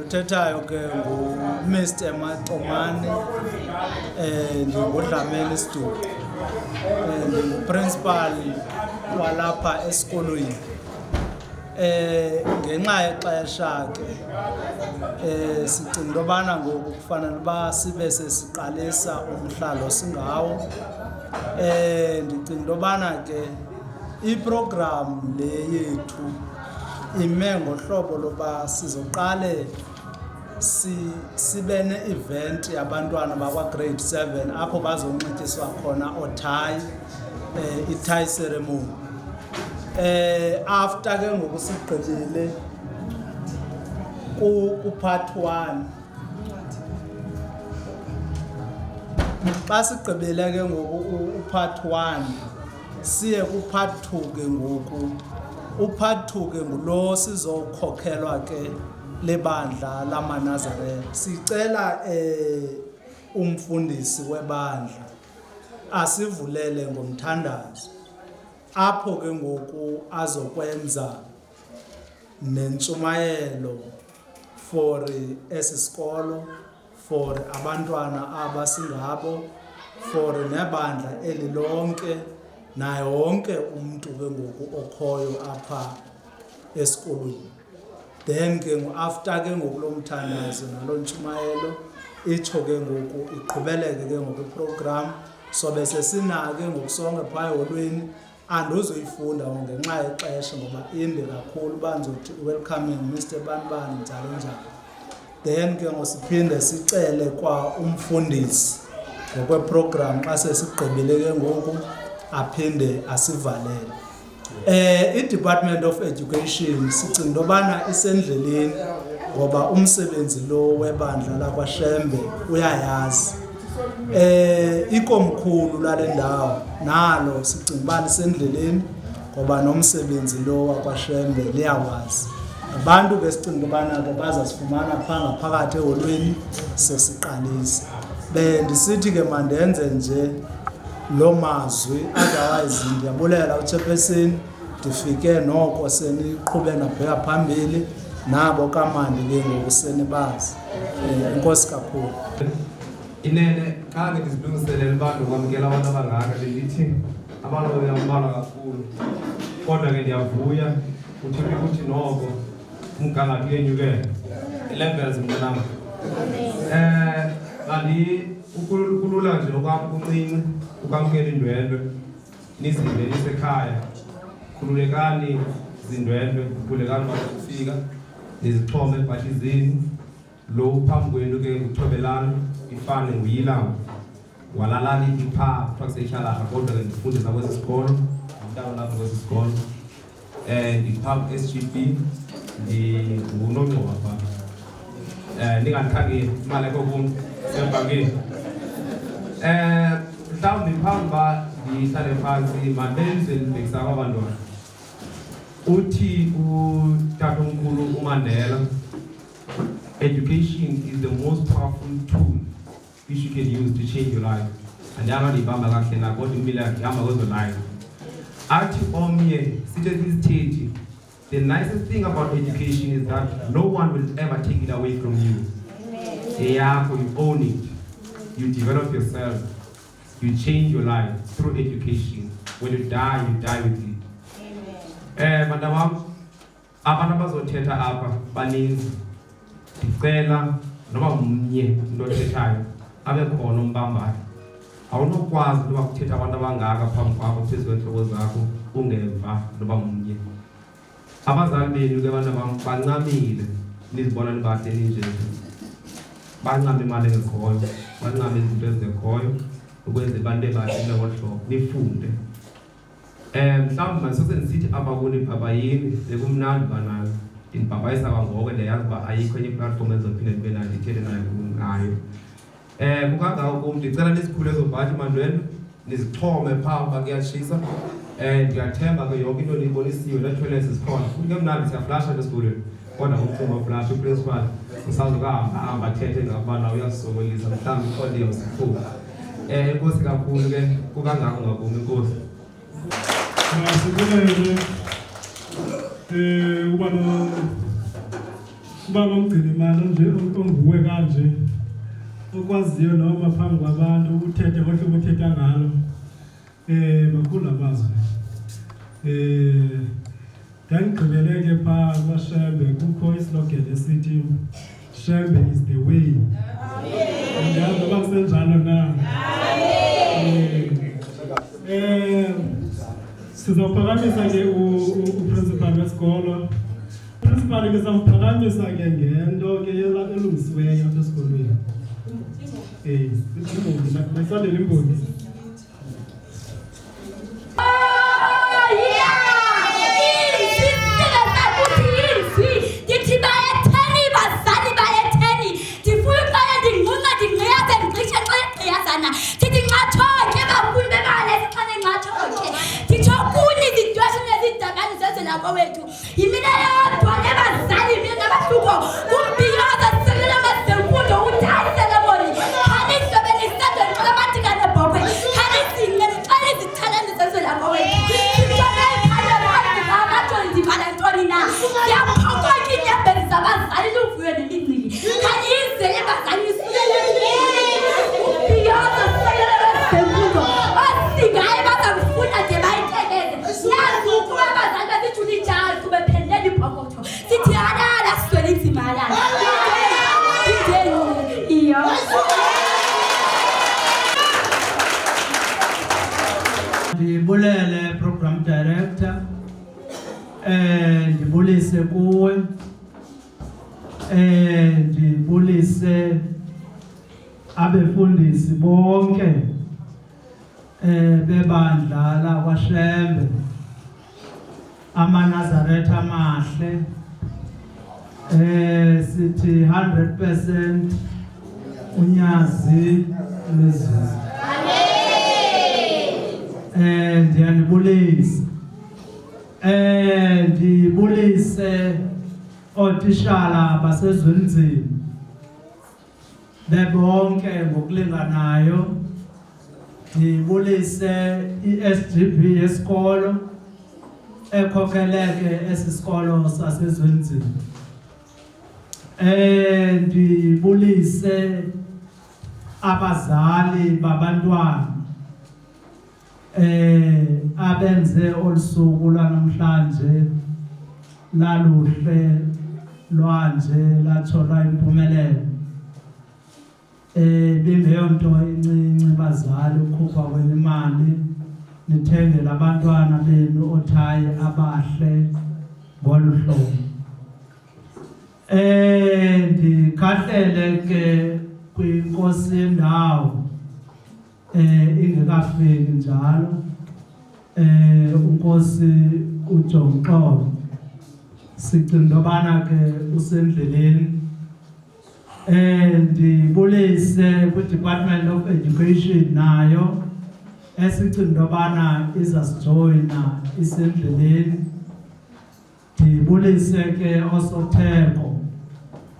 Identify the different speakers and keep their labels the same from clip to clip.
Speaker 1: Ndithethayo ke ngu-Mr. Matomane, ndinguDlamini Siduko, ndingu-principal walapha esikolweni. Ngenxa yexesha ke sicinga into yobana ngoku kufanele uba sibe sesiqalisa umhlalo singawo. Ndicinga into yobana ke iprogram le yethu ime ngohlobo loba sizoqale sibe ne-event yabantwana bakwa-grade 7 apho bazonxityiswa khona othayi, i-tie ceremony. After ke ngoku sigqibile ku-part 1, xa sigqibile ke ngoku u-part 1 siye ku-part 2 ke ngoku. U-part 2 ke ngulo sizokhokhelwa ke lebandla lamaNazarene. Sicela umfundisi webandla asivulele ngomthandazo apho ke ngoku azokwenza nentshumayelo for esi sikolo, for abantwana abasingabo, for nebandla eli lonke, naye wonke umntu ke ngoku okhoyo apha esikolweni. Then ke after ke ngoku lo mthandazo nalo ntshumayelo itsho ke ngoku iqhubeleke ke ngoku iprogram, sobe sesina ke ngoku sonke phaya eholweni. Andizoyifunda ngenxa yexesha ngoba inde kakhulu uba ndizothi welcoming Mr. Banibani njalo njalo. Then ke ngosiphinde sicele kwa umfundisi ngokweprogram xa sesigqibile ke ngoku aphinde asivalele. I-Department of Education sicinga into yobana isendleleni ngoba umsebenzi lo webandla lakwaShembe uyayazi. Ikomkhulu lale ndawo nalo sicinga uba lisendleleni ngoba nomsebenzi lo wakwaShembe liyawazi. Abantu ke sicinga into yobana ke bazasifumana phaa ngaphakathi eholweni sesiqalisa. Ndisithi ke mandenze nje lo mazwi, otherwise ndiyabulela uChairperson, ndifike noko seniqhube nabheka phambili nabo kamandi ke ngoku senibazi. Enkosi kakhulu.
Speaker 2: Inene xa ke ndizilungiselele abantu ukwamkela abantu abangaka bendithi abantu bayambalwa kakhulu, kodwa ke ndiyavuya ukuthi noko umgangatho uyenyukela i-levels mntanam. Kanti kulula nje okwam kuncinci ukwamkela indwendwe, nizive nisekhaya. Khululekani zindwendwe, khululekani bakufika nizixhome ebhahlizini. Lo phambi kwenu ke nguthobelani ifane nguyilawo walalani iphaa kuthiwa kuseyitshalarha, kodwa ke ndifundisa kwesi sikolo, nditala lapha kwesi sikolo. Ndiphaa SGB, ndingunongqowa phaa. Ndingandikhangeli imali ekho kum sebhankini. Mhlawumbi phambi uba ndihlale phantsi mandenze ndibhekisa kwabantwana. Uthi utatomkhulu uMandela, education is the most powerful tool which you can use to change your life. And ndiyabamba kakuhle na kodwa impilo yakhe ihamba kwezo life. Athi omnye sithi sisithethi, the nicest thing about education is that no one will ever take it away from you. Eyakho, you own it. You develop yourself. You change your life through education. When you die with it. Madam, abantu abazothetha apha baninzi. Ndicela noba mnye into othethayo abe khona umbambayo. Awunokwazi noba kuthetha abantu abangaka phambi kwakho phezu kweentloko zakho ungeva noba mnye. Abazali benu ke bantu bam bancamile nizibona nibahle ninje. Bancame imali engekhoyo, bancame izinto ezingekhoyo ukwenza abantu bebahle ngolo hlobo nifunde. Mhlawumbi masose ndisithi apha kuni bhabayini bekumnandi banayo. Ndibhabayisa kwangoko ndiyazi uba ayikho enye iplatform ezophinde ndibe nayo ndithethe nayo ngayo. Kukangako kum ndicela nisikhule ezo bhathi mandwendwe nizixhome phaa uba kuyatshisa. Ndiyathemba ke yonke into niyibonisiwe neethoyilethi zikhona. Futhi ke mnandi siyaflasha esikolweni, kodwa umfumo flash uprincipal usazokahamba athethe ngabana uyasisokolisa mhlawumbi ikhona yosikhulu. Enkosi kakhulu ke kukangako ngakum, enkosi.
Speaker 3: Masibulele uba ubaba umgcini imali nje onguwe kanje okwaziyo noma phambi kwabantu uthethe ngohlobo uthetha ngalo makhulu amazwi ngigqibeleke pha kwaShembe kukho islogan esithi Shembe is the way. Ngiyazi ngoba kusenjalo na. Sizophakamisa ke uprincipal wesikolo. Principal ke samphakamisa ke ngento ke elungisiweyo apha esikolweni. Masondele imbongi.
Speaker 1: Ndibulele program director ndibulise kuwe ndibulise abefundisi bonke bebandla la kwaShembe amaNazaretha amahle sithi 100% unyazi lwezizwe. Ndiyanibulisa ndibulise otitshala basezwenzini bebonke ngokulinganayo. Ndibulise iSGB yesikolo ekhokeleke esisikolo sasezwenzini. Ndibulise abazali babantwana abenze olusuku lwanamhlanje laluhle lwanje lathola impumelelo. Bingeyonto encinci bazali ukukhupha kwenu imali nithengele abantwana benu othayi abahle ngolu hlobo. Ndikhahlele ke kwinkosi yendawo ingekafiki njalo unkosi uJongxolo sicinga ubana ke usendleleni. Ndibulise kwi-Department of Education nayo esicinga ubana izasijoyina isendleleni. Ndibulise ke osotheko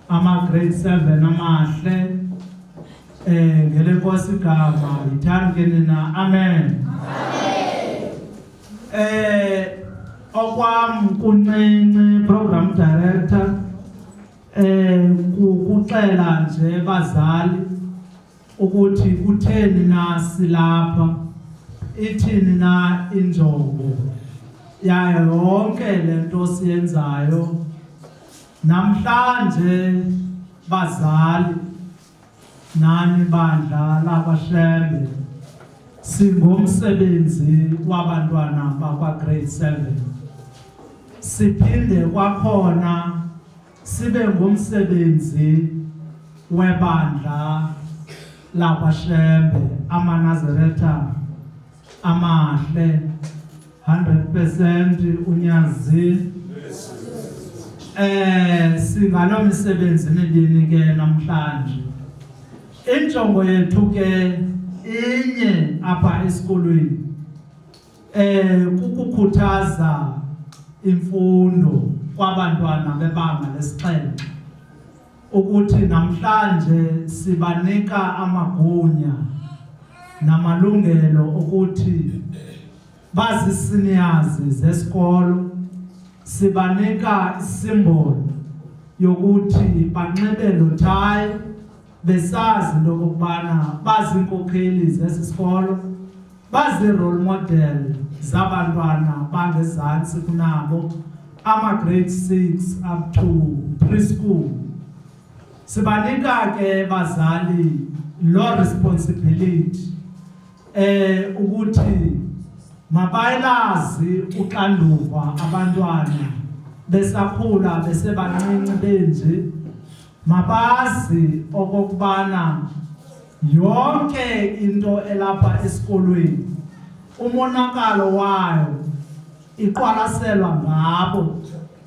Speaker 1: ama-grade 7 amahle ngele nkosi igama yithani nina. Amen. Okwam kuncinci program director kukuxela nje bazali ukuthi kutheni na silapha, ithini na injongo yayo yonke lento siyenzayo namhlanje. Bazali nani bandla lakwaShembe singumsebenzi wabantwana bakwa grade 7, siphinde kwakhona sibe ngumsebenzi webandla lakwaShembe amaNazaretha amahle 100% unyazi. Singalo misebenzi nibini ke namhlanje. Injongo yethu ke inye apha esikolweni kukukhuthaza imfundo kwabantwana bebanga lesixhenxe ukuthi namhlanje sibanika amagunya namalungelo ukuthi baziseniors zesikolo, sibanika isimbolo yokuthi banxibe lo thayi besazi into okokubana baziinkokheli zesi sikolo, bazi-role model zabantwana bangezantsi kunabo, ama-grade 6 up to preschool. Sibanika ke bazali lo responsibility ukuthi mabayalazi uxanduva abantwana besakhula besebancinci benje, mabazi okokubana yonke into elapha esikolweni umonakalo wayo iqwalaselwa ngabo,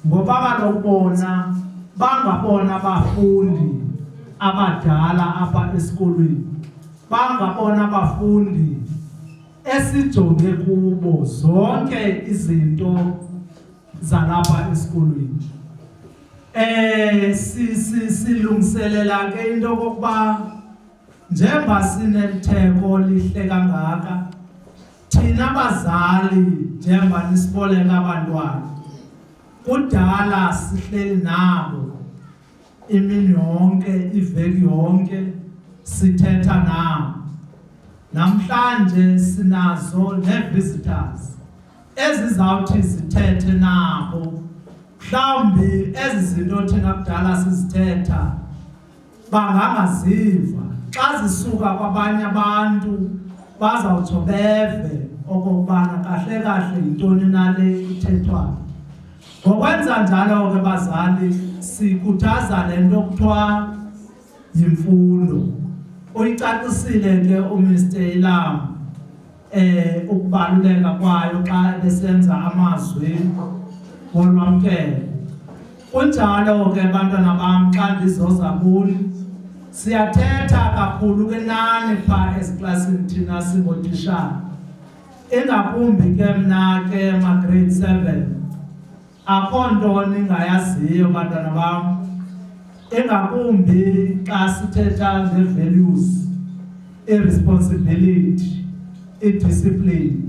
Speaker 1: ngoba kaloku bona bangabona abafundi abadala apha esikolweni, bangabona abafundi esijonge kubo zonke izinto zalapha esikolweni. Silungiselela ke into yokokuba njengoba sinelitheko lihle kangaka, thina bazali njengoba nisiboleka abantwana, kudala sihleli nabo imini yonke, iveki yonke sithetha nabo. Namhlanje sinazo ne-visitors ezizawuthi zithethe nabo, mhlawumbi ezi zinto thina kudala sizithetha bangangaziva. Xa zisuka kwabanye abantu bazawutsho beve okokubana kahle kahle yintoni nale ithethwayo. Ngokwenza njalo ke bazali, sikhuthaza le nto kuthiwa yimfundo. Uyicacisile ke uMr Ilam ukubaluleka kwayo xa besenza amazwi wolwamkelo. Kunjalo ke bantwana bam, xa ndizoza kuni siyathetha kakhulu ke nani phaa eziklasini thina singootitshala, ingakumbi ke mna ke ma-grade 7 akho nto ningayaziyo bantwana bam, ingakumbi xa sithetha nge-values, i-responsibility, i-discipline.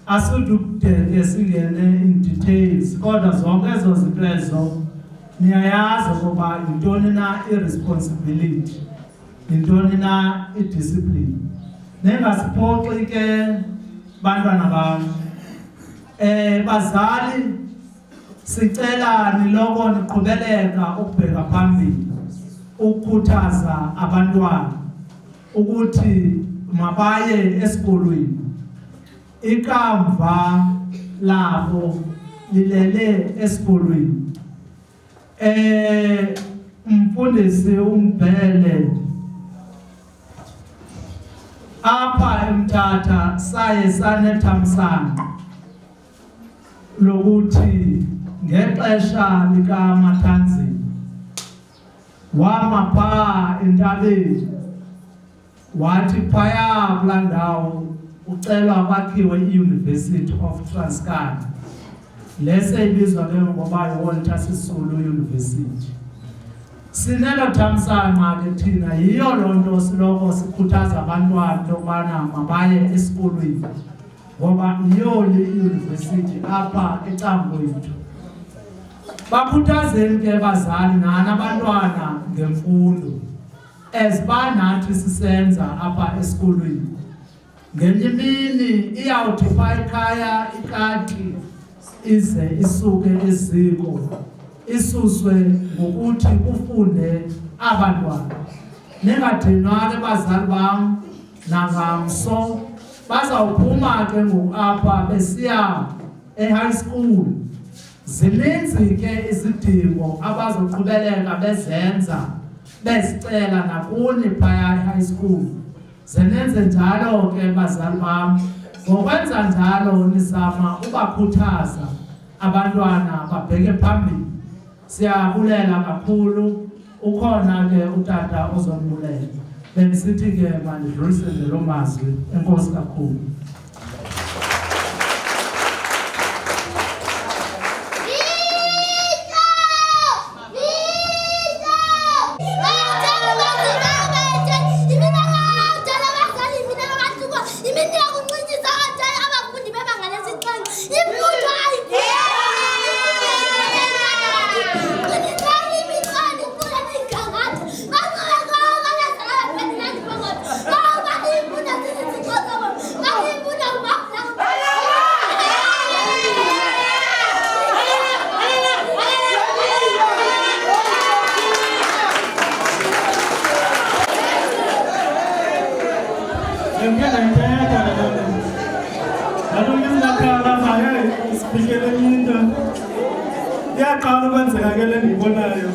Speaker 1: Asikude ke singene in details, kodwa zonke ezo zinto ezo niyayazi ukuba yintoni na i-responsibility, yintoni na i-discipline. Ningasiphoxi ke bantwana bam. Bazali, sicela niloko niqhubeleka ukubheka phambili, ukukhuthaza abantwana ukuthi mabaye esikolweni. Ikamva labo lilele esikolweni. Umfundisi uMbhele apha eMthatha saye sanethamsanqa lokuthi ngexesha likaMathanzima wama phaa entabeni, wathi phaya kulaa ndawo ucelwa kwakhiwe i-University of Transkei, leseyibizwa ke ngoba yiWalter Sisulu University. Sinelo thamsanqa ke thina, yiyo loo nto siloko sikhuthaza abantwana ukubana mabaye esikolweni, ngoba yiyo le university apha eCamkwethu. Bakhuthazeni ke bazali nani abantwana ngemfundo, eziba nathi sisenza apha esikolweni. Ngenye imini iyawuthi phaa ekhaya ikati ize isuke eziko, isuswe ngokuthi kufunde abantwana. Ningadinwa ke bazali bam, nangamso bazawuphuma ke ngoku apha besiya e-high school. Zininzi ke izidingo abazoqhubeleka bezenza, bezicela nakuni phaya e-high school. Zenenze njalo ke bazali bam. Ngokwenza njalo nizama ubakhuthaza abantwana babheke phambili. Siyabulela kakhulu, ukhona ke utata ozombulela. Bendisithi ke mandidlulisele lo mazwi. Enkosi kakhulu.
Speaker 3: Iyaqala ukwenzeka ke le ndiyibonayo.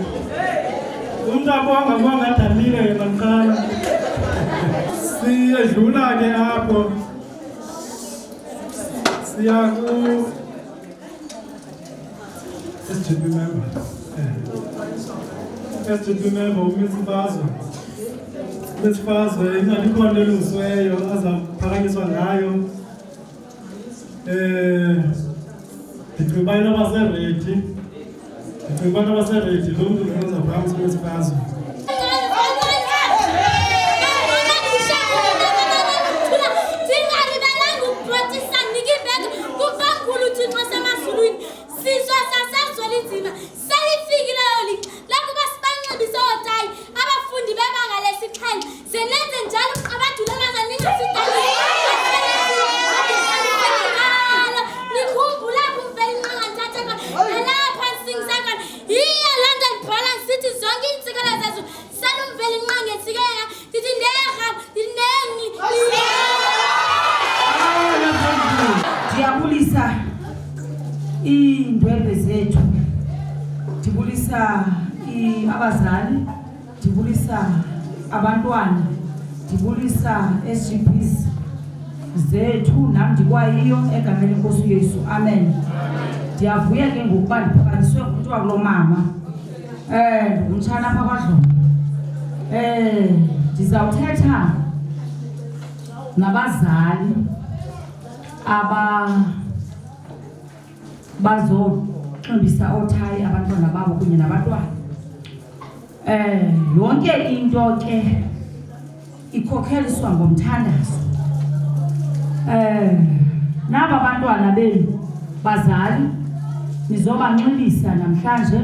Speaker 3: Umntu abonga adalile yena kuqala. Siyedlula ke apho. Siya ku SGB member. SGB member uMisifazwe. UMisifazwe imali ikhona elungisiweyo azaphakanyiswa ngayo. Ndicinga abaseredi. Ndicinga abaseredi lo mntu ngenza phakathi kwesifazwe.
Speaker 4: Ndiyabulisa iindwendwe zethu, ndibulisa abazali, ndibulisa abantwana, ndibulisa SGBs zethu nam ndikwayiyo egameni lenkosi uYesu. Amen. Ndiyavuya ke ngokuba ndiphakanyiswe ngumntu wakulomama ngumtshana apha kwaDlomo. Ndizawuthetha nabazali bazoxhobisa othayi abantwana babo kunye nabantwana. Yonke into ke ikhokheliswa ngomthandazo. Naba bantwana benu bazali nizobanxibisa namhlanje,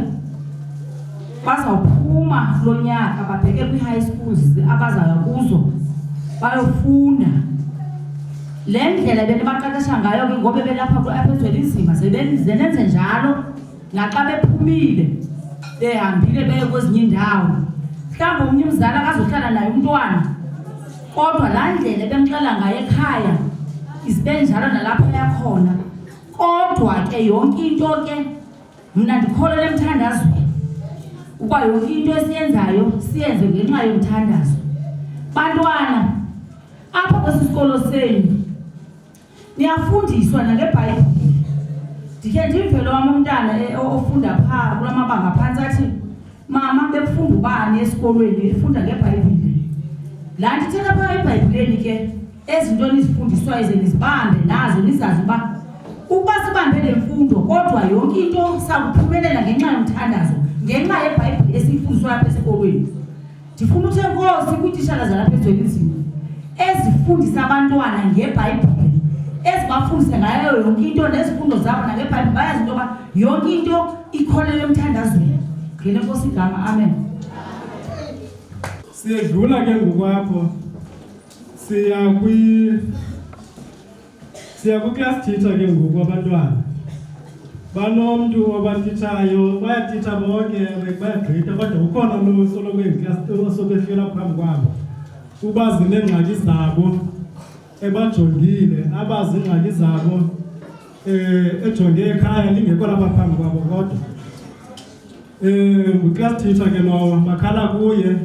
Speaker 4: bazawuphuma lo nyaka babheke kwi-high schools abazaya kuzo bayofunda. Le ndlela benibaqeqesha ngayo ke ngoba belapha eZwelinzima zenenze njalo naxa bephumile behambile beye kwezinye indawo. Mhlawumbi omnye umzali akazohlala naye umntwana, kodwa laa ndlela bemxela ngayo ekhaya izibe njalo nalapho yakhona. Kodwa ke yonke into ke mna ndikholelwa emthandazweni ukuba yonke into esiyenzayo siyenze ngenxa yomthandazo. Bantwana apha kwesi sikolo senu niyafundiswa nangeBhayibhile. Ndikhe ndimvele wam umntana ofunda phaa kula mabanga phantsi athi, mama bekufunda ubani esikolweni efunda ngeBhayibhile. Laa nto ithetha phaa eBhayibhileni ke ezinto nizifundiswayo ze nizibambe nazo nizazi ukuba sibambe le mfundo, kodwa yonke into sakuphumelela ngenxa yomthandazo, ngenxa yeBhayibhile esiyifundiswa apha esikolweni. Ndifuna uthe enkosi kwiititshala zalapha eZwelinzima ezifundisa abantwana ngeBhayibhile, ezibafundise ngayo yonke into nezifundo zabo nangeBhayibhile, bayazi into yoba yonke into ikholelwa emthandazweni. Ngele nkosi igama. Amen.
Speaker 3: Siyedlula ke ngokwapho siya kwi-class teacher ke ngoku abantwana. Banomntu obatitshayo, bayatitsha bonke bayagqitha, kodwa ukhona lo soloko eyiclass osobehlela phambi kwabo ubazi neengxaki zabo ebajongile, abazi iingxaki zabo ejonge ekhaya lingekho lapha phambi kwabo. Kodwa ngu-class teacher ke lowo bakhala kuye.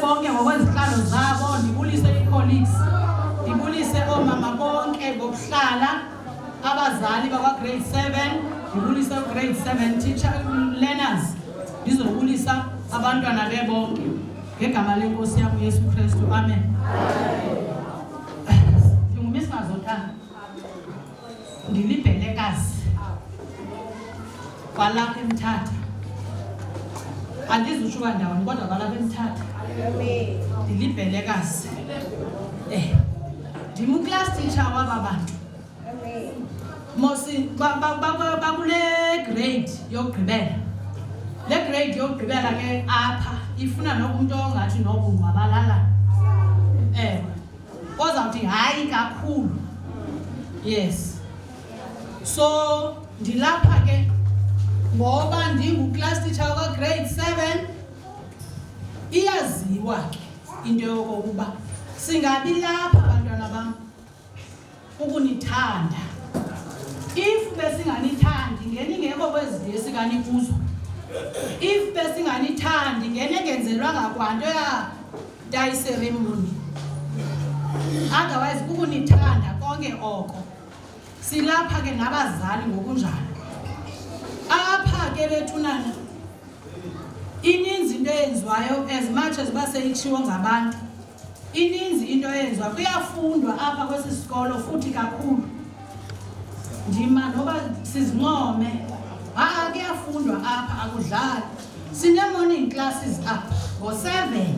Speaker 4: bonke ngokwezihlalo zabo, ndibulise i-colleagues, ndibulise oomama bonke ngokuhlala, abazali bakwa grade 7, ndibulise grade 7 teacher learners, ndizobulisa abantwana bebonke ngegama lenkosi yam uYesu Kristu, amen. Ndingumisi Mazotana, ndilibhelekazi kwalapha eMthatha, andizutshuka ndawoni kodwa kwalapha eMthatha. Ndilibhelekazi. Ndimu-class teacher waba bantu. Mosi bakule grade yokugqibela. Le grade yokugqibela ke apha ifuna nokumuntu ongathi nokungwabalala. Ozawuthi hayi kakhulu. Yes. So ndilapha ke ngoba ndingu-class teacher wa grade 7. Iyaziwa ke into yokuba singabi lapha abantwana bam ukunithanda. If besinganithandi ngene ingekho kwezinto esikanikuzo. If besinganithandi ngene engenzelwa ngakwanto ya die ceremony. Otherwise ukunithanda konke oko. Silapha ke nabazali ngokunjalo. Apha ke bethunana ininzi into eyenziwayo as much as baseyitshiwo ngabantu. Ininzi into eyenziwa kuyafundwa apha kwesi sikolo futhi kakhulu. Ndima noba sizincome kuyafundwa apha akudlali. Sine-morning classes apha ngo-7.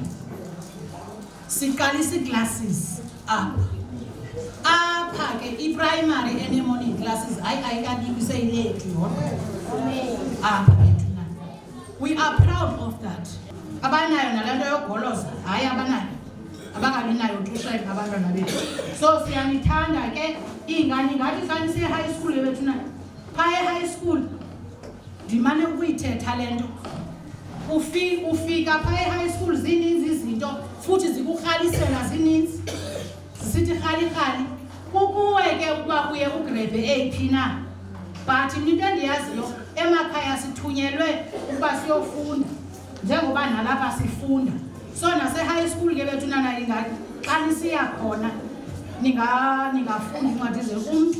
Speaker 4: Siqalisa ii-classes apha ke i-primary ene-morning classes ayikati kuseyilethu yodwa apha bethu. We are proud of that. Abanayo nalento yogoloza, hayi abanayo. Abangabi nayo tuition abantwana bethu. So siyanithanda ke ingane ngathi sanise high school bethu na. Phaya high school ndimane ukuyithetha lento. Ufika phaya high school zininzi izinto futhi zikukhalisela zininzi. Sithi khali. Kukuwe ke ukuba uye ugrade 8 na. But into endiyaziyo emakhaya sithunyelwe ukuba siyofunda njengoba nalapha sifunda. So nase high school ke bethu nana ingathi xa nisiya khona ningafunda incwadi zekumntu.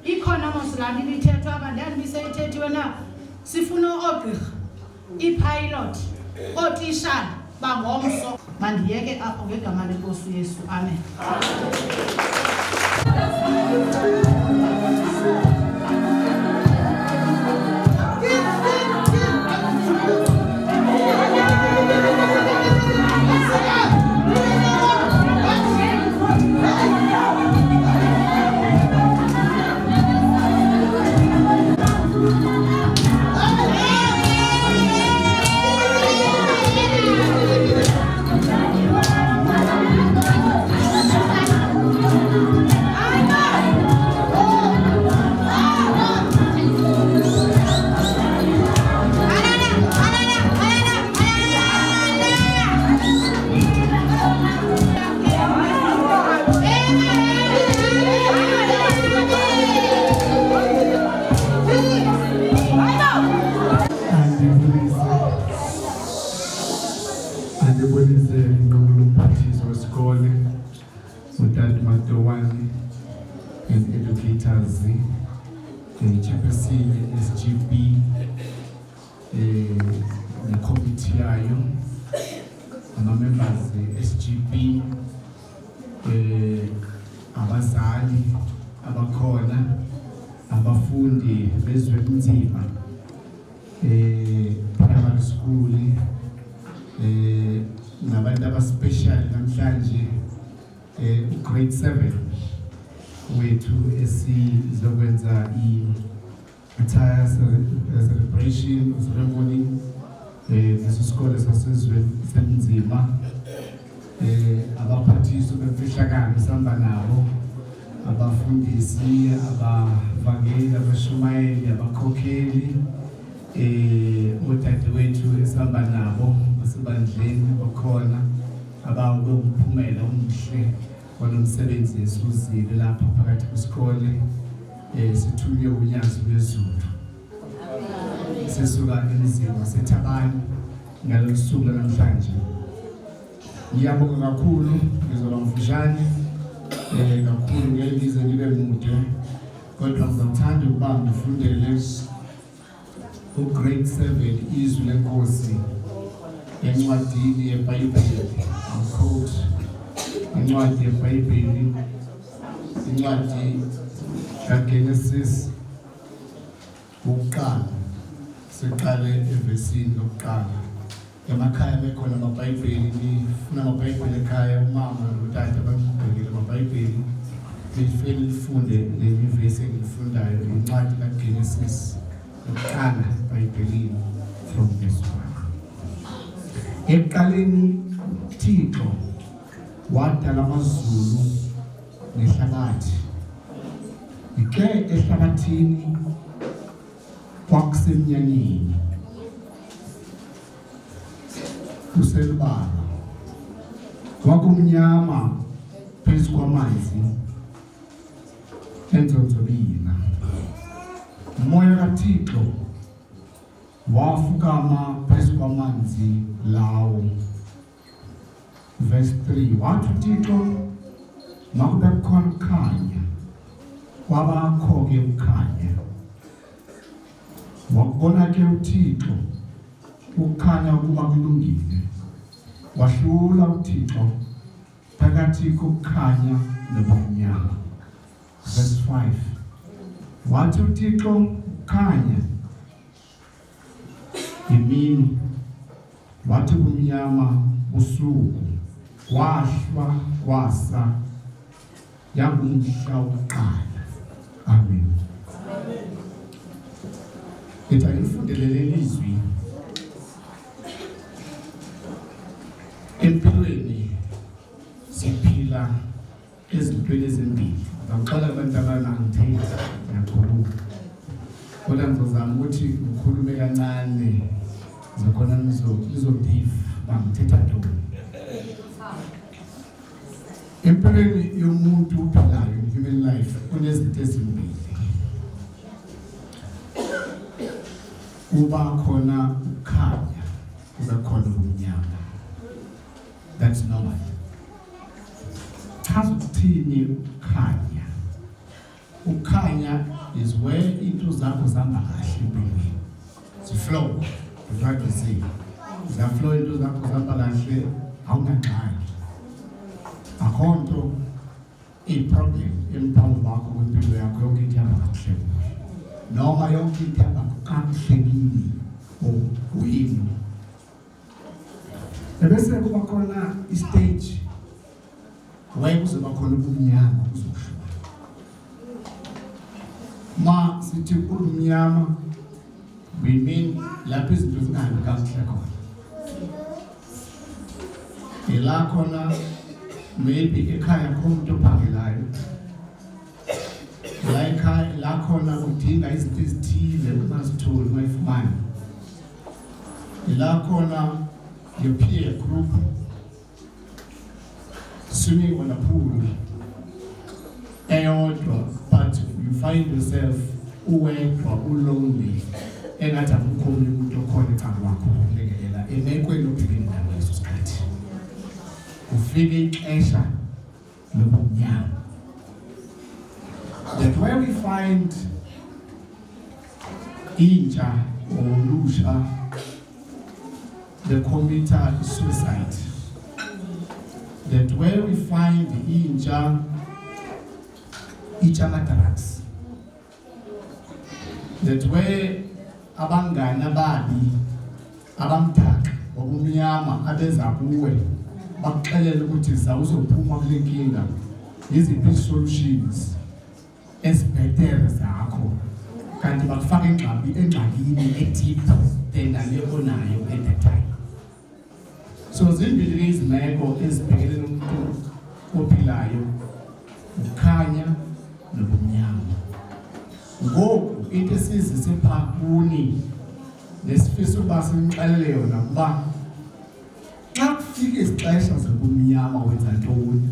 Speaker 4: Ikhona mosilandi lithethwa abandani biseyithethiwe na. Sifuna ogqirha, i-pilot, ootishana bangomso. Mandiyeke apho ngegama lenkosi uYesu, amen.
Speaker 5: Chairperson SGB committee yayo ama-members SGB abazali abakhona abafundi bezwenzima primary school nabantu abaspecial namhlanje grade 7 wethu esizokwenza i-entire celebration ceremony nesisikole sasezweni senzima abaphathiswa bemfihlakalo sihamba nabo abafundisi, abavangeli, abashumayeli, abakhokheli, odadewethu esihamba nabo basebandleni bakhona ababe umphumela omuhle walomsebenzi esuzile lapha phakathi kwesikole. Sithunywe unyazi lwezulu. Sisuka emizini waseThabani ngalolu suku namhlanje. Ngiyabonga kakhulu, ngizoba mfushane kakhulu ngelize libe mude, kodwa ngizothanda ukuba ngifundele grade 7 izwi lenkosi encwadini yeBhayibheli. Quote incwadi yeBhayibheli, incwadi kaGenesis ukuqala, siqale evesini lokuqala. Emakhaya bekhona amabhayibheli, nifuna amabhayibheli ekhaya, umama notata bangibhekele amabhayibheli, nifike nifunde le vesi engifundayo, incwadi kaGenesis ukuqala eBhayibhelini from verse 1. Ekuqaleni Thixo wadala amazulu nehlabathi. Ehlabathini kwakusemnyameni kuselubala, kwakumnyama phezu kwamanzi enzonzobila. Umoya kaThixo wafukama phezu kwamanzi lawo. Verse 3, wathi uThixo makube khona ukukhanya, kwabakho-ke ukukhanya. Wakubona-ke uThixo ukukhanya ukuba kulungile. Wahlula uThixo phakathi kokukhanya nobumnyama. Verse 5, wathi uThixo ukukhanya imini, wathi ubumnyama usuku. Wahlwa kwasa yangumhla wokuqala. Amen. Ngithi ngifundele leli zwi. Empilweni siphila ezintweni ezimbili. Ngaqala abantu abanangithetha ngiyakhuluma. Kodwa ngizozama ukuthi ngikhulume kancane zokhona nizodive bangithetha ntoni. Empilweni yomuntu ophilayo, human life, kunezinto ezimbili. Kuba khona ukukhanya, kuba khona ubumnyama. That's normal. Chaza ukuthini ukukhanya? Ukukhanya is where into zakho zihamba kahle empilweni. Ziflow, right to say. Ziflow into zakho zihamba kahle, awunangxaki. Akhonto i-problem emphambi kwakho kwempilo yakho, yonke into ihamba kahle. Noma yonke into ihamba kakuhle kini uyini. Ebese kuba khona i-stage where kuzoba khona ubumnyama kuzohlula. Ma sithi ubumnyama, we mean lapho izinto zingahambi kakuhle khona. Ila khona maybe ekhaya khona ophangelayo. La ekhaya la khona udinga izinto ezithile ungazitholi mayifumana. Ila khona your peer group swimming on a pool eyodwa, but you find yourself uwedwa, ulonely, engathi akukho umuntu okhona ekhaya kwakho ukulekelela emekweni obhekene nayo leso sikhathi. Ufike ixesha lobumnyama. That where we find inja or lusha, they commit suicide. That where we find inja drugs. That where abangani ababi abamthaka obumnyama abeza kuwe bakuxelela ukuthi zawuzophuma kule nkinga, yiziphi solutions ezibhetere zakho, kanti bakufaka engxakini edeep than le onayo at the time. So zimbili izimeko ezibhekene nomuntu ophilayo, ukukhanya into esizise phaa kuni nesifisa uba simxelele yona ukuba xa kufika isixesha sobumnyama wenza ntoni,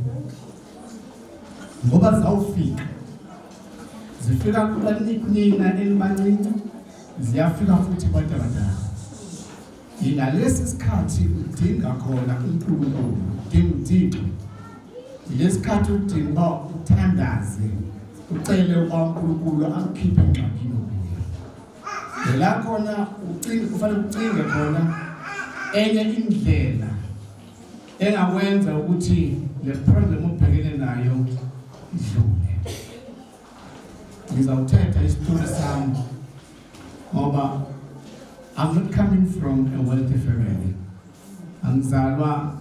Speaker 5: ngoba zawufika zifika kubanina elibancinci ziyafika futhi kwabantu abadala. Yingalesi sikhathi udinga khona uNkulunkulu, udinga uThixo. Yilesikhathi udinga uba uthandaze, ucele uba uNkulunkulu akukhiphe engxakini okuyo. La khona kufanele ucinge khona enye indlela engakwenza ukuthi le problem ubhekene nayo idlule. Ngizawuthetha isitori sami ngoba I'm not coming from a wealthy family. Angizalwa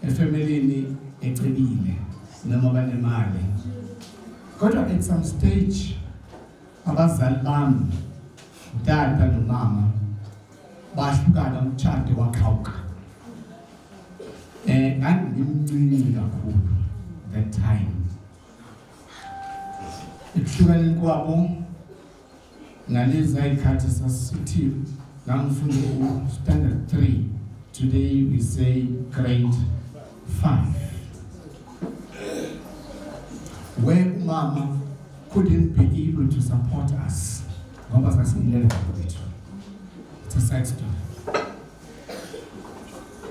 Speaker 5: efamilini ecebile noma banemali. Kodwa at some stage abazali bami, utata nomama, bahlukana umtshado waqhawuka. Ngangimncane kakhulu that time. Ekuhlukaneni kwabo ngalezi ayikhathi sasithi ngangifunda standard 3. Today we say grade 5. Where mama couldn't be able to support us. Ngoba sasiyilele kwethu. It's a side story.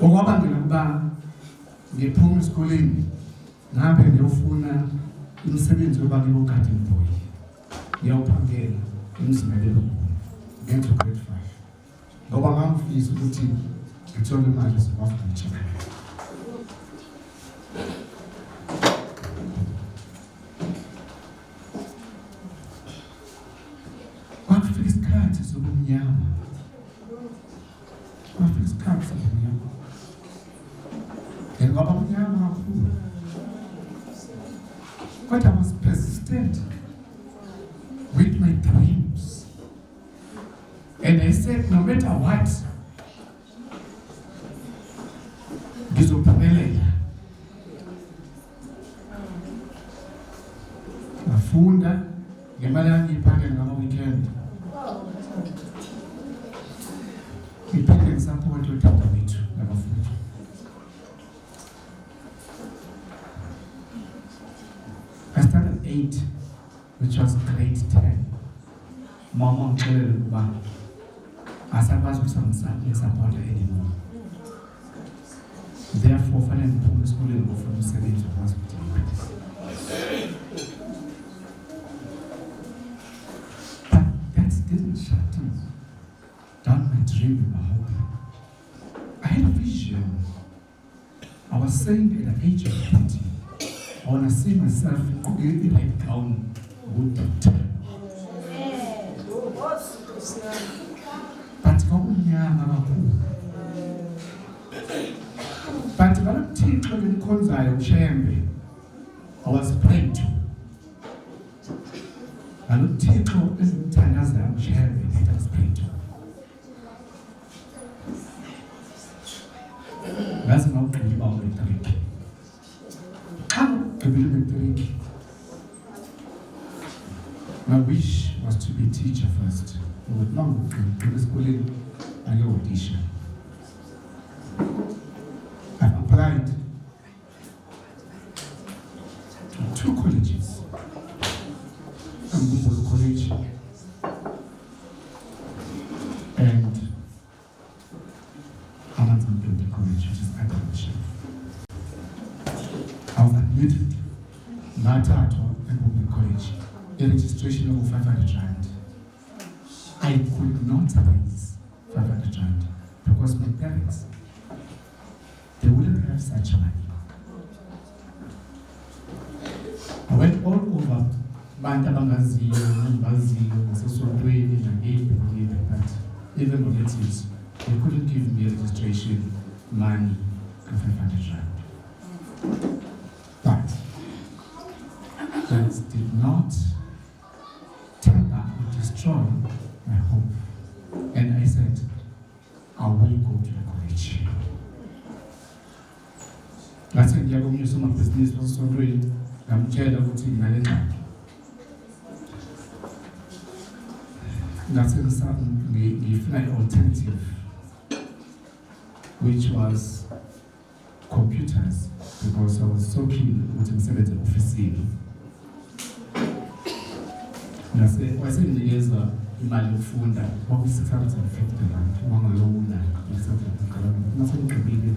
Speaker 5: Ngoba ngikuba ngiphuma esikoleni ngabe ngiyofuna umsebenzi woba ngibo-garden boy. Ngiyawuphangela emzimelelo ngenza grade 5. Ngoba ngangifisa ukuthi ngithole imali zokufundisa. Kwafika isikhathi sobumnyama. Ngoba umnyama kakhulu. But I was persistent with my dreams. And I said, no matter what, ngizophumelela. Ngafunda ngemali yangiyiphakela ngama-weekend. Ngiphinde ngisaphote utata wethu nabafundi. I started 8, which was grade 10. Mama ngixelele ukuba asakwazi ukusapota anymore. Therefore, fanele ngiphume esikoleni ngofuna umsebenzi okwazi ukudinga. But that didn't shut down my dream and my hope. I had a vision. I was saying at the age of 20, I want to see myself in a gown with the tail. But I was praying to. I looked at I was praying to. That's not to be about the trick. Come to be the trick. My wish was to be a teacher first. I would long to the school and go audition. I've applied to 2 colleges. Mbulu College and Amanzimtoti College, which is at the Sheriff. I was admitted Natato and Mbulu College. The registration of 500 rand. I could not raise 500 rand because my parents, they wouldn't have such money. I went all over Banta Bangazi, Bazi, Sosotweni, and but even relatives, they couldn't give me registration money and 500 rand. But that did not temper or destroy my hope. And I said, I will go to the college. I said, yeah, when you saw my business was so great, I'm scared of what's in my life. ngifuna alternative, which was computers, because I was so keen ukuthi ngisebenze ofisini. Wasenginikeza imali yokufunda kwakuyi-650 rand wangalona nasengigqibile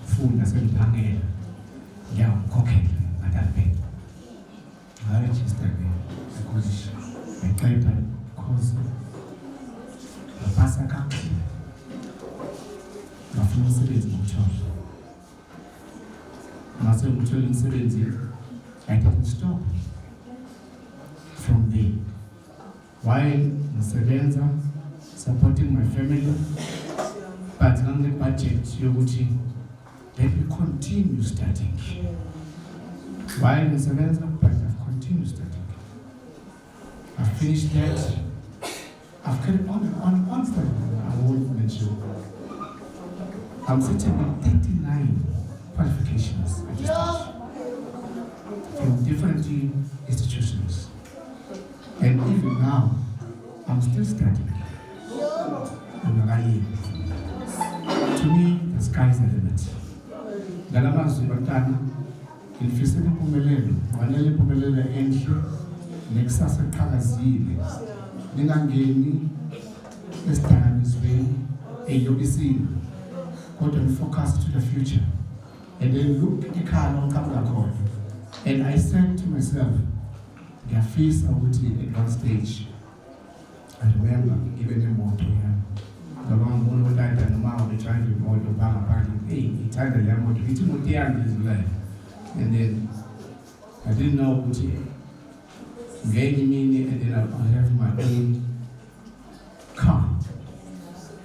Speaker 5: ukufunda sengiphangela ngiyakukhokhela ngadalibheka ngarejista-ke ekolishi ngiqeda course ngapasa kakuhle ngafuna umsebenzi ngokuthola. Mase ngithola umsebenzi, I didn't stop from there. While ngisebenza, supporting my family, but ngane-budget yokuthi let me continue studying. While ngisebenza, but I've continued studying. I've finished that. I've carried on studying. I won't mention. I'm sitting with 39 qualifications at this stage from different institutions. And even now, I'm still studying. To me, the sky is the limit. Ngalamazwi bantwana, ngifisela impumelelo, wanele impumelelo enhle, nekusasa eqhakazile. Ningangeni esidakamizweni eyobisini, kodwa focus to the future. And then look ekhaya onqhamuka khona. And I said to myself, ngiyafisa ukuthi at one stage, I remember even imoto yami. Noma ngibona ukuthi noma ngidrayive imoto bangaphandle, ngithanda le moto, ngithi imoto yami izulayo. And then I didn't know ukuthi ngenye imini and then I have my own car.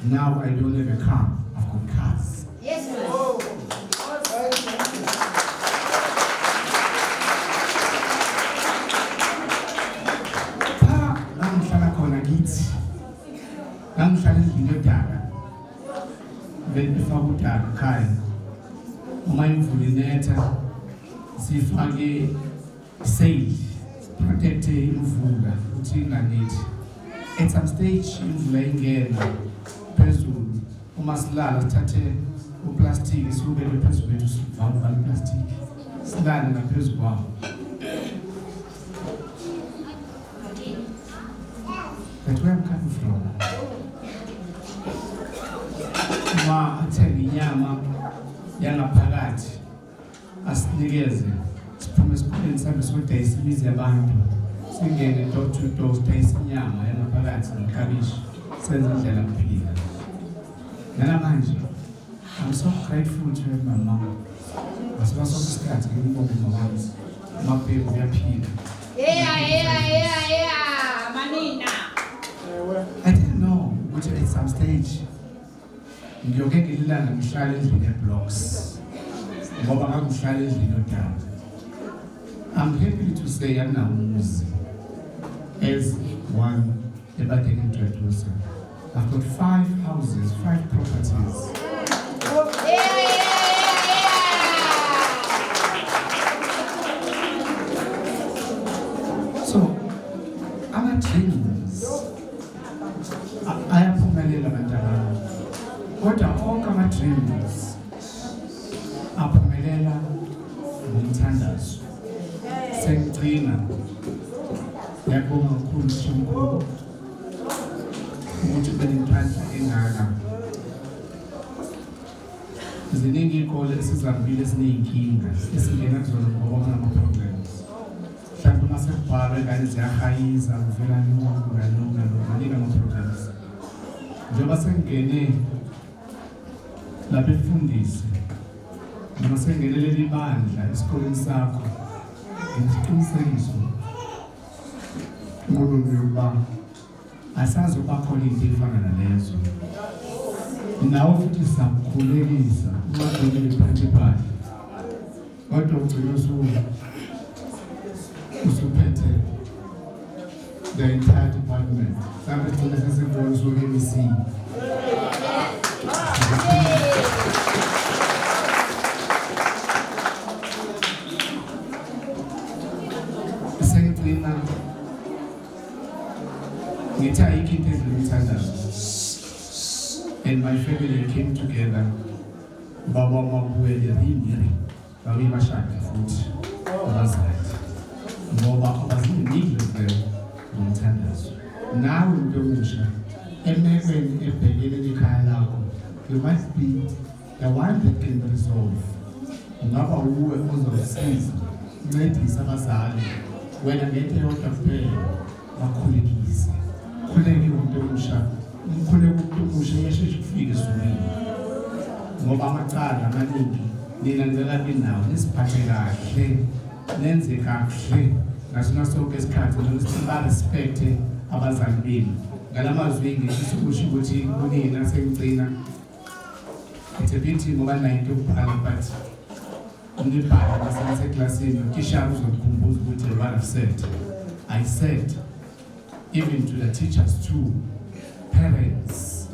Speaker 5: Now I don't have a car, I've got cars.
Speaker 6: Yes, sir.
Speaker 5: Nangihlala endlini yodaka befaka udaka ekhaya uma imvula inetha sifake sail protect imvula ukuthi inganethi. At some stage imvula ingena phezulu, uma silala sithathe uplastic siubeke phezulu kwethu sivala uplastic silale ngaphezulu kwawo. That's where I'm coming from. Ma athenga inyama yangaphakathi asinikeze siphume esikoleni sabe sodayisa imizi yabantu singene door to door sidayisa inyama yangaphakathi nekabishi senze indlela kuphila. Namanje I'm so grateful to have my mom. Asiba sonke isikhathi ngibonge mama mabheki uyaphila.
Speaker 6: Manina.
Speaker 5: I didn't know which at some stage ngiyoke ngililanga ngihlala endlini blocks ngoba ngakuhlala endlini yodala. I'm happy to say anamuzi as one ebadeni introducer. I've got 5 houses, 5 properties. So our dreams ayaphumelela bantwana. Kodwa onke ama-dreams aphumelela ngomthandazo. Sengigcina ngiyabonga kakhulu Shemkhulu ukuthi benimthanda engaka. Ziningi iy'kole esizihambile eziney'nkinga esingena kuzona ngoba ngama-problems. Mhlawumbe uma sekubhalwa ingane ziyahayiza kuvela nalokhu maningi ama-problems. Njengoba sengingene labefundisi noma sengenelele ibandla esikoleni sakho, ngiqiniseniso ngolunye ukuba asazoba khona into efana nalezo. Nawe futhi sizakukhulekisa umadolile principal, kodwa ugcina usuphethe the entire department. Sabe sigcina sesibona usuke-MEC. ngithi ayikho into engimthandayo. And my family came together. Baba mabuye ringi babe bashaka futhi abazali ngoba abaziningi lezo ngomthandazo. Nawe umuntu omusha emekweni ebhekele ekhaya lakho, you must be the one that can resolve. Ungaba uwe ozosiza uncedise abazali wena ngento yodwa kuphela bakhulekise. Khuleke umuntu omusha, umkhuleke umuntu omusha yesheshe kufike esumini. Ngoba amacala amaningi nina ngicela binawo nisiphathe kahle nenze kahle nasona sonke isikhathi nisirespecte abazali benu. Ngalamazwi ngisho ukuthi kunina sengcina it's a bit ngoba 9 yokubhala but ngibhala naseclassini ukishara uzomkhumbuza ukuthi what I've said. I said even to the teachers too, parents,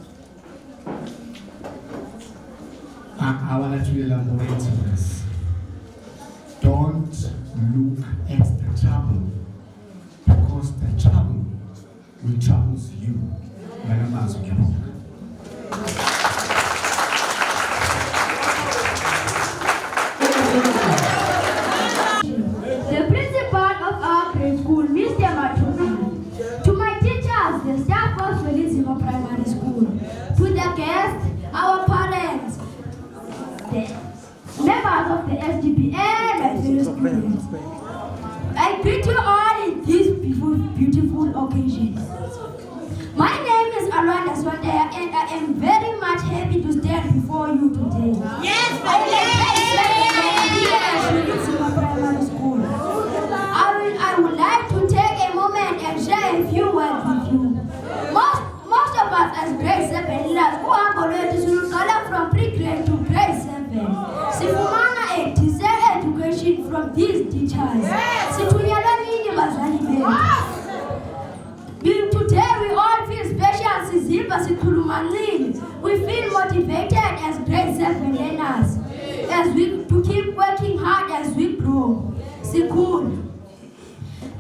Speaker 5: I want to elaborate on this. Don't look at the trouble because the trouble will trouble you.
Speaker 6: The principal of our grade school, Mr. Matuki, to my teachers, the staff of Felizima Primary School, to the guests, our parents, the members of the SGP and my fellow students. I greet you all in this beautiful occasion. My name is Alwanda Swandaya and I am very much happy to stand before you today.
Speaker 7: Yes,
Speaker 6: Primary School. I would like to take a moment and share a few words with you. Most of us as grade 7 learners who are already from pre-grade to grade 7. Sifumana a deserved education from these teachers. Today we all feel special. We feel motivated as grade 7 learners to keep working hard as we grow.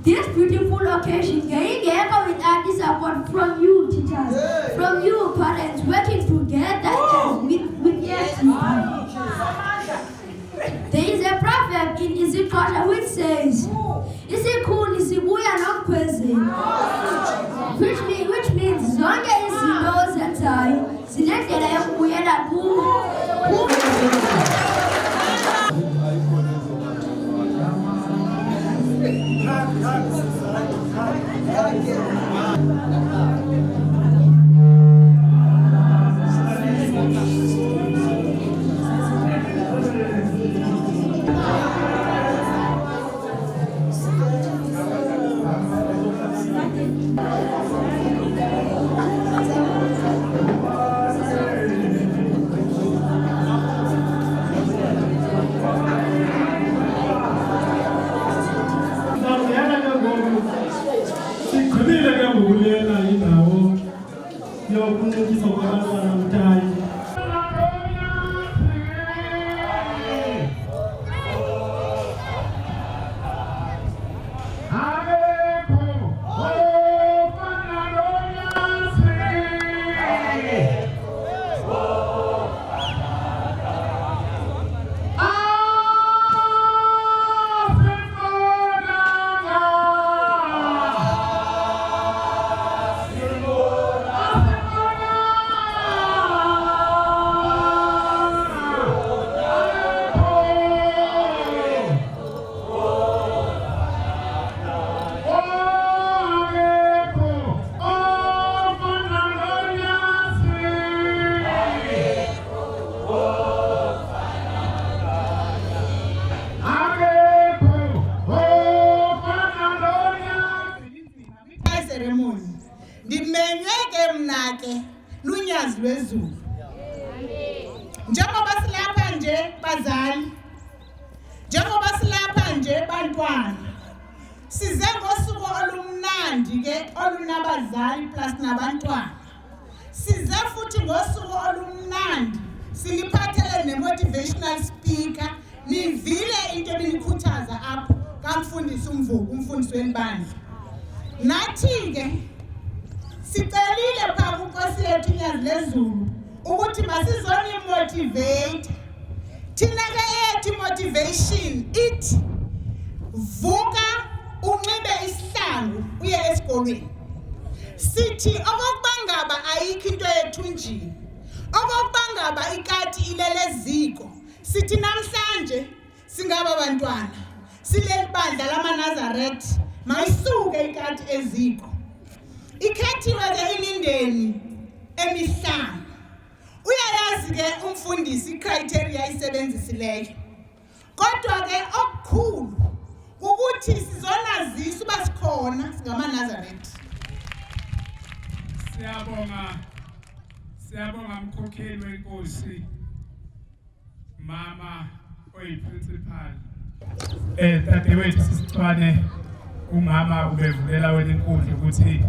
Speaker 6: This beautiful occasion without the support from you teachers, from you parents, working together with your There is a proverb in Ezekiel which says, which means zonke izinto zenzayo zinendlela yokubuyela kuwo.
Speaker 7: Njengoba silapha nje bazali, njengoba silapha nje bantwana, size ngosuku olumnandi ke olunabazali plus nabantwana. Size futhi ngosuku olumnandi siliphathele ne-motivational speaker, nivile into ebinikhuthaza apho kamfundisi uMvubu, umfundisi wembandla. Nathi ke sicelile phaa kuNkosi yethu iNyazi leZulu ukuthi masizoni motivate. Thina ke ethi motivation ithi vuka unxibe isihlangu uye esikolweni. Sithi okubangaba ayikho into yethunjini. Okubangaba ikati ilele eziko. Sithi namhlanje singaba bantwana. Sileli bandla lamaNazaretha mayisuke ikati eziko. Ikhethiwe ke imindeni emihlanu. Uyayazi ke umfundisi criteria isebenzisileyo. Kodwa ke okukhulu ukuthi sizonazisa uba sikhona singamaNazaretha.
Speaker 8: Siyabonga mkhokheli wenkosi mama oyiprincipal. Dadewethu Sisithwane umama ubevulela wena inkundla ukuthi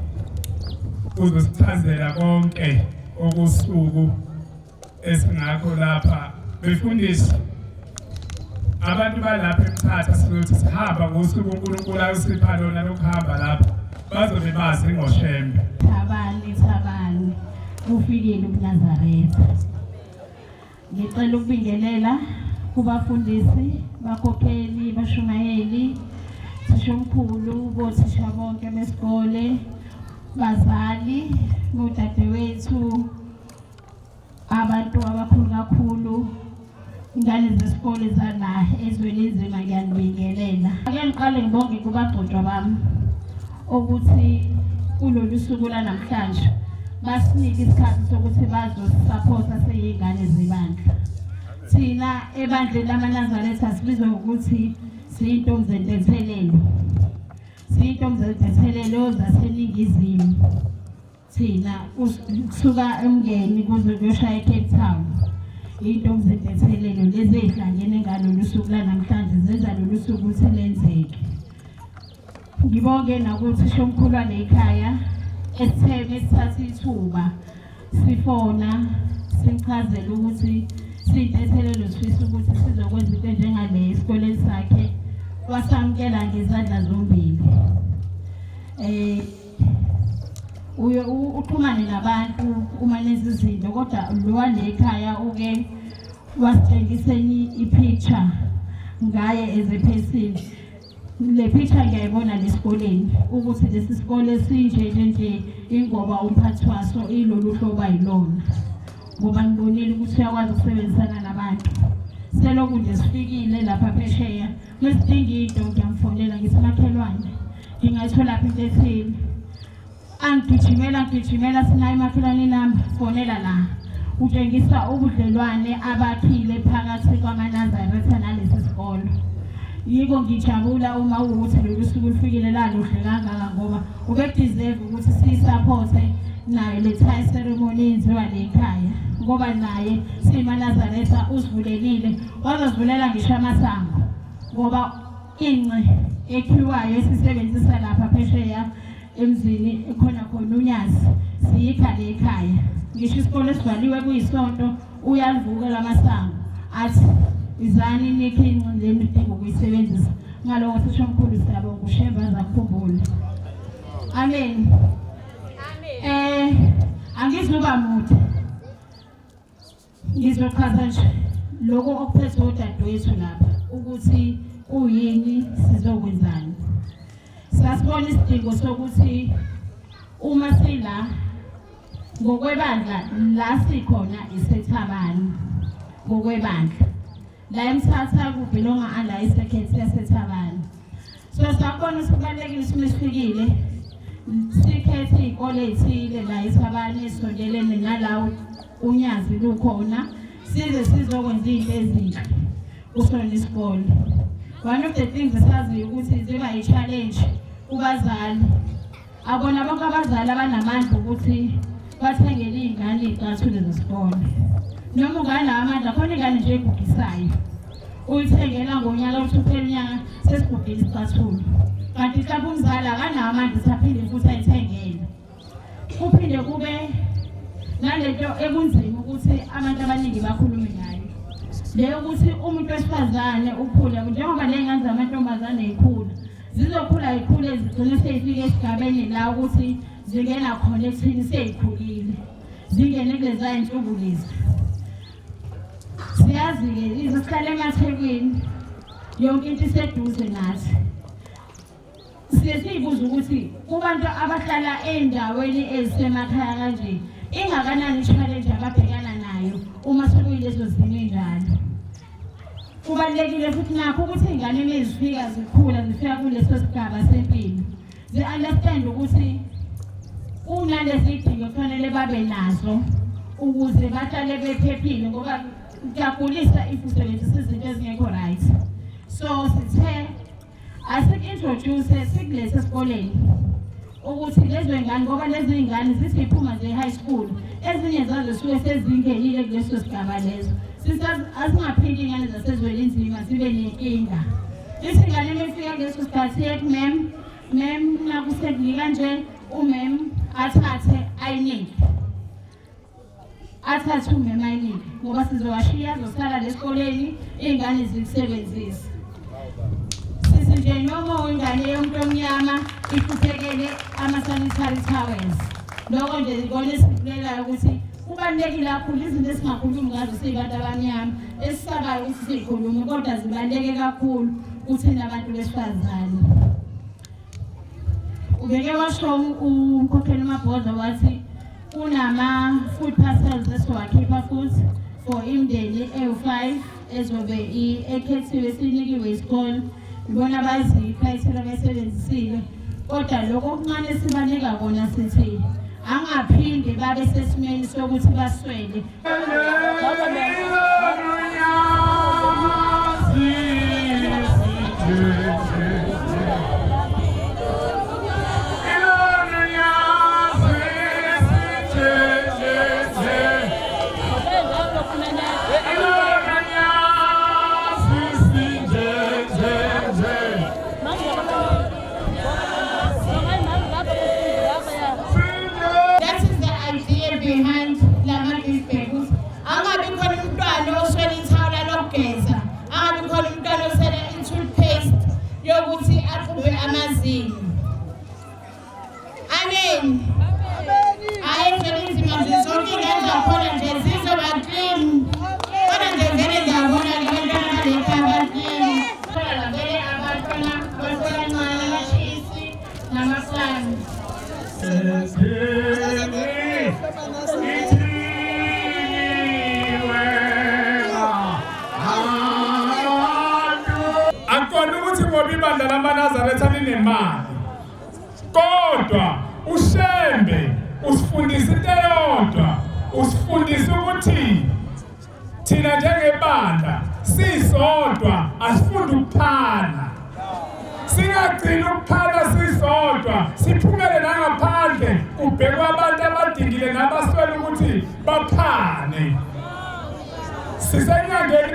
Speaker 8: uzosichazela konke okusuku esingakho lapha. Befundisi abantu balapha eMthatha sizothi sihamba ngosuku uNkulunkulu ayosipha lona lokuhamba lapha bazobe bazi ngoshembe.
Speaker 9: Thabani ufikile kuNazaretha. Ngicela ukubingelela kubafundisi, bakhokheli, bashumayeli, tishomkhulu, bothisha bonke besikole, bazali, nodadewethu, abantu abakhulu kakhulu, ingane zesikole zala ezweni nzima ngiyanibingelela. Ake ngiqale ngibonge kubagcotshwa bami ukuthi kulolu suku lanamhlanje basinika isikhathi sokuthi bazosupporta seyingane zebandla. Thina ebandleni lamaNazaretha sibizwa ukuthi siyintombi zentethelelo. Siyintombi zentethelelo zaseNingizimu. Thina kusuka emngeni kuze kuyoshaya eCape Town. Intombi zentethelelo lezi ezihlangene ngalolu suku lanamhlanje zenza lolu suku ukuthi lenzeke. Ngibonge nakuthi shomkhulwane ekhaya esitheme sithatha ithuba sifona simchazela ukuthi siyintethelelo sifisa ukuthi sizokwenza into njengale esikoleni sakhe. Wasamkela ngezandla zombili. Uxhumane nabantu uma lezi zinto kodwa lwane ekhaya uke wasitshengiseni ipicture ngaye as a person. Le picture ngiyayibona lesikoleni ukuthi lesi sikole sinje ingoba umphathi waso ilolu hlobo ayilona. Ngoba ngibonile ukuthi uyakwazi ukusebenzisana nabantu. Selokhu nje sifikile lapha phesheya ngesidinga into ngiyamfonela ngisimakhelwane. Ngingayithola phi into ethile. Angigijimela sinayo imakhelwane namba fonela la. Utshengisa ubudlelwane abakhile phakathi kwamaNazaretha nalesi sikole. Yiko ngijabula uma ukuthi lolu suku lufikile la luhle kangaka ngoba ube deserve ukuthi siyisupporte nayo le tie ceremony yenziwa le ekhaya ngoba naye simaNazaretha usivulelile wazovulela ngisho amasango ngoba ince ekhiwayo esisebenzisa lapha phesheya emzini khona uNyazi siyikha le ekhaya. Ngisho isikole esivaliwe kuyisonto uyalivuka lamasango athi izani nikhinqi lemidingo kuyisebenzisa. Ngalokho sishomkhulu siyabonga uShemba zakukhumbula. Amen. Angizuba mude. Ngizochaza nje lokho okuphethe udadewethu lapha ukuthi uyini sizokwenzani. Sasibona isidingo sokuthi uma sila ngokwebandla la sikhona iseThabani ngokwebandla. La eMthatha kubelonga ala isekhethi yaseThabani. So sakubona sibalekile simifikile sikhethe izikole ezithile la eThabani esondelene nalawo uNyazi lukhona size sizokwenza izinto ezinhle kusona isikole. One of the things esaziyo ukuthi ziba i-challenge kubazali. Abona bonke abazali abanamandla ukuthi bathengele izingane izicathulo zesikole. Noma ungana amandla khona ingane nje egugisayo. Uyithengela ngonyaka usuphela unyaka sesigugile isicathulo. Kanti mhlawumbe umzali akanawo amandla saphinde futhi ayithengele. Kuphinde kube nalento ekunzima ukuthi abantu abaningi bakhulume ngayo. Le ukuthi umuntu wesifazane ukhula njengoba lengane zamantombazane ezikhula zizokhula ikhule zigcine seyifike esigabeni la ukuthi zingena khona ekuthini seyikhulile zingene kulezi zinsuku lezi. Siyazi-ke sihlala emaThekwini yonke into iseduze nathi. Siye siyibuza ukuthi kubantu abahlala endaweni ezisemakhaya kanje ingakanani challenge ababhekana nayo uma sekuyilezo zimo enjalo. Kubalulekile futhi nakho ukuthi ingane ezifika zikhula zifika kuleso sigaba sempilo zi-understand ukuthi unalezi idingo kufanele babe nazo ukuze bahlale bephephile ngoba kuyagulisa ifuso lethu sizinto ezingekho right. So sithe asik-introduce sikulesi esikoleni ukuthi lezo ingane ngoba lezi ingane zithi iphuma ze-high school ezinye zazo zisuke sezingenile kuleso sigaba lezo. Asingaphindi ingane zasezweni nzima zibe nenkinga. Isingane mefika kuleso sikhathi yethi mem nakusekudlika nje umem athathe ayinike. Athathe umem ayinike ngoba sizowashiya zosala lesikoleni ingane zikusebenzisa. Sisi nje noma ingane yomuntu omnyama ikhuphekele ama-sanitary towels. Lokho nje ikona esivulelayo ukuthi kubalulekile kakhulu izinto esingakhulumi ngazo siyibantu abamnyama esisabayo ukuthi siyikhulume kodwa zibaluleke kakhulu kuthina abantu besifazane. Ubeke washo umkhokheli uMabhodla wathi kunama-food parcels esiwakhipha futhi for imindeni ewu-5 ezobe ekhethiwe sinikiwe isikole. Ibona bazi-criteria bayisebenzisile kodwa lokho okuncane sibanika kona sithi angaphinde babe sesimeni sokuthi baswele.
Speaker 8: ibandla lamaNazaretha linemali kodwa uShembe usifundisa into eyodwa usifundisa ukuthi thina njengebandla sisodwa asifundi ukuphana singagcini ukuphana sisodwa siphumele nangaphandle kubhekwa abantu abadingile nabaswele ukuthi baphane sisenyangeni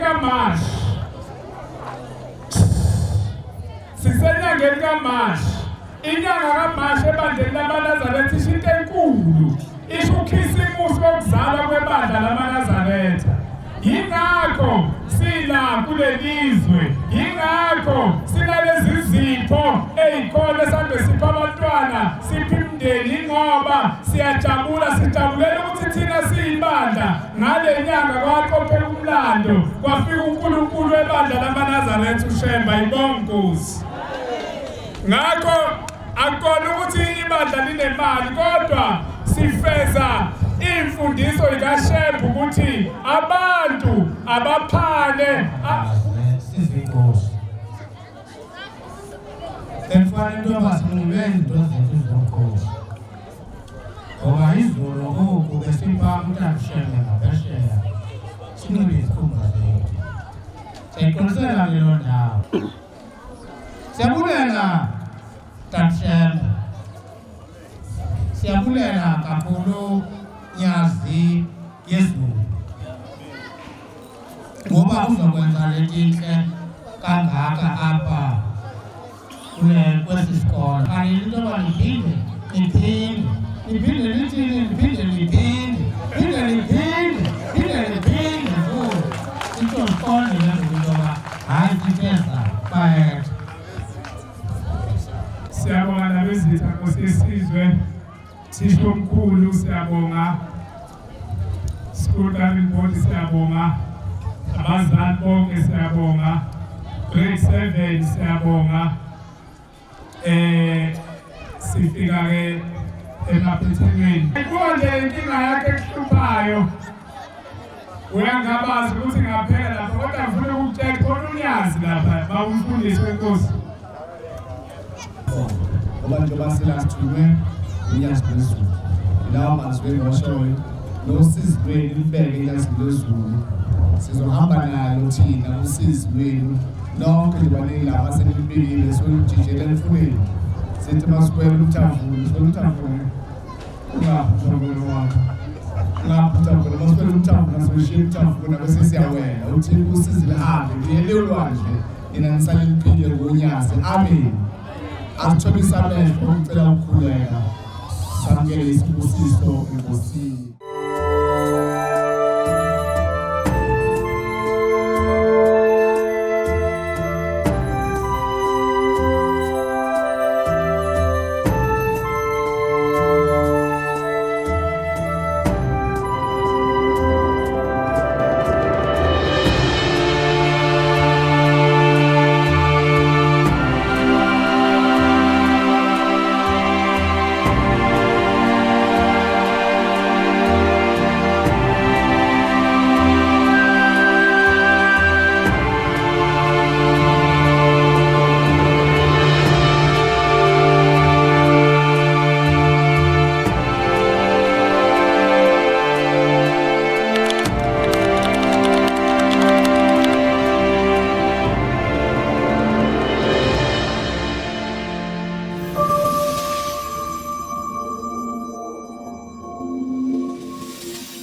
Speaker 8: kaMashi inyanga kaMashi ebandleni lamaNazaretha isho into enkulu isho ukhisimusi kokuzalwa kwebandla lamaNazaretha yingakho sila kulelizwe yingakho sinalezi zipho ezikhona esambe sipha abantwana sipha imindeni ngoba siyajabula sijabulela ukuthi thina siyibandla ngale nyanga kwaqophela umlando kwafika uNkulunkulu webandla lamaNazaretha uShemba ibongozi ngakho akona ukuthi ibandla linemali kodwa sifeza imfundiso ikaShemba ukuthi abantu abaphane
Speaker 10: sizinkosi Kufanele ntoba sinqubeni into zethu zonkosi ngoba izolo ngoku besipha uTakuShembe ngaphesheya sinxibe izikhumba zethu siyaqiniseka ngelo ndawo siyabulela TakuShembe siyabulela kakhulu Nyazi Yezulu ngoba uzokwenza lenhle kangaka apha kwesi sikolo kanti into yoba liphinde into siqonde into yoba hayi sifeza baetha
Speaker 8: Thisha omkhulu siyabonga, School Governing Board siyabonga, abazali bonke siyabonga, Grade 7 siyabonga. Sifika ke emaphethweni. Konke inkinga yakhe ekuhluphayo. Uyangabazi ukuthi ngaphela lapha kodwa ngifuna ukutshela khona unyazi lapha bawumfundise inkosi.
Speaker 5: Abantu baselasithume unyazi lwezulu. Lawa mazwi engoshoyo nosizi lwenu libeke unyazi lwezulu. Sizohamba nalo thina usizi lwenu lonke libaningi lapha senilibikile solujijela emfuleni. Sithi masikwela umthamvuni, soluthamvuni. Ungaphuthambona wakho. Ungaphuthambona masikwela umthamvuni asoyishiya umthamvuni bese siyawela. Uthi usizi lihambe liyele ulwandle. Nina nisale liphile ngonyazi. Amen. Asithobisa amehlo ukucela ukukhuleka. Samukele isibusiso enkosini.